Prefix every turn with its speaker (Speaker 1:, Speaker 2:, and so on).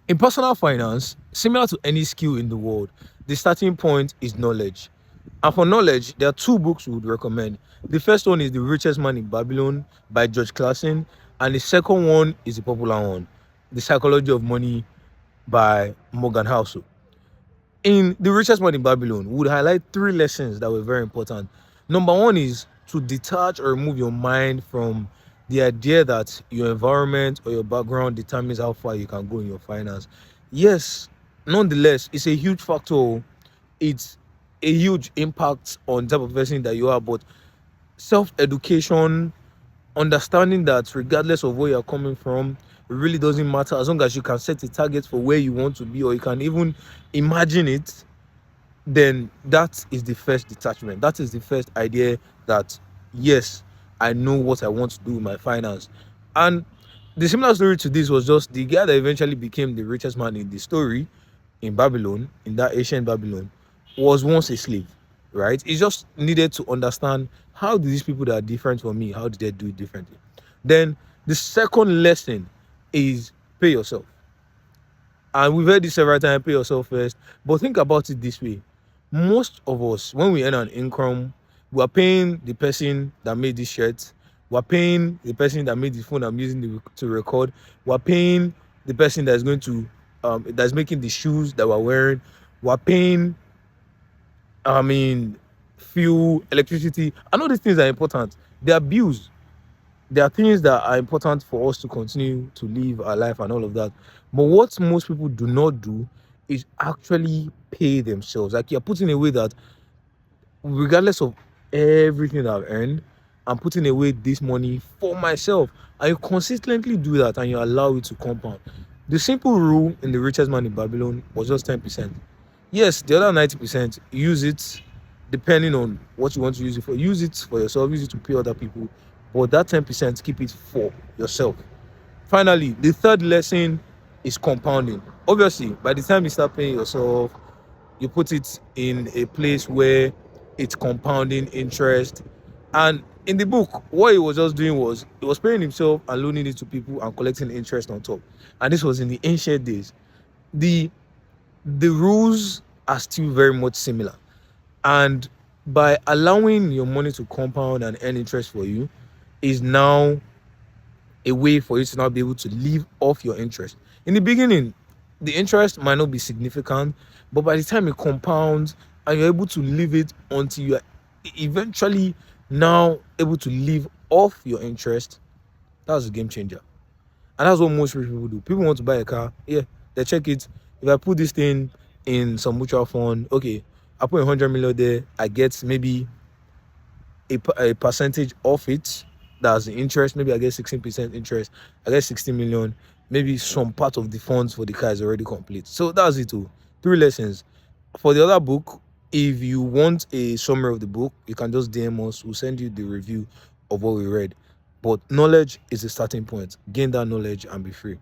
Speaker 1: In personal finance, similar to any skill in the world, the starting point is knowledge. And for knowledge, there are two books we would recommend. The first one is The Richest Man in Babylon by George Clason, and the second one is the popular one, The Psychology of Money by Morgan Housel. In The Richest Man in Babylon, we would highlight three lessons that were very important. Number one is to detach or remove your mind from the idea that your environment or your background determines how far you can go in your finance. Yes, nonetheless, it's a huge factor. It's a huge impact on the type of person that you are, but self-education, understanding that regardless of where you're coming from, it really doesn't matter as long as you can set a target for where you want to be, or you can even imagine it, then that is the first detachment. That is the first idea that, yes, I know what I want to do with my finance. And the similar story to this was just the guy that eventually became the richest man in the story in Babylon, in that ancient Babylon, was once a slave, right? He just needed to understand, how do these people that are different from me, how did they do it differently? Then the second lesson is pay yourself. And we've heard this several times, pay yourself first. But think about it this way. Most of us, when we earn an income, we are paying the person that made this shirt. We're paying the person that made the phone I'm using to record. We're paying the person that's going to, that's making the shoes that we're wearing. We're paying, fuel, electricity. I know these things are important. They are bills. There are things that are important for us to continue to live our life and all of that. But what most people do not do is actually pay themselves. Like, you're putting away that, regardless of everything that I've earned, I'm putting away this money for myself. And you consistently do that and you allow it to compound. The simple rule in The Richest Man in Babylon was just 10%. Yes, the other 90%, use it depending on what you want to use it for. Use it for yourself, use it to pay other people. But that 10%, keep it for yourself. Finally, the third lesson is compounding. Obviously, by the time you start paying yourself, you put it in a place where it's compounding interest. And in the book, what he was just doing was, he was paying himself and loaning it to people and collecting interest on top. And this was in the ancient days. The rules are still very much similar. And by allowing your money to compound and earn interest for you, is now a way for you to now be able to live off your interest. In the beginning, the interest might not be significant, but by the time it compounds and you're able to live it until you are eventually now able to live off your interest, that's a game changer. And that's what most rich people do. People want to buy a car, yeah, they check it. If I put this thing in some mutual fund, okay, I put 100 million there, I get maybe a percentage of it. That's the interest. Maybe I get 16% interest. I get 60 million. Maybe some part of the funds for the car is already complete. So that's it too. Three lessons. For the other book, if you want a summary of the book, you can just DM us. We'll send you the review of what we read. But knowledge is the starting point. Gain that knowledge and be free.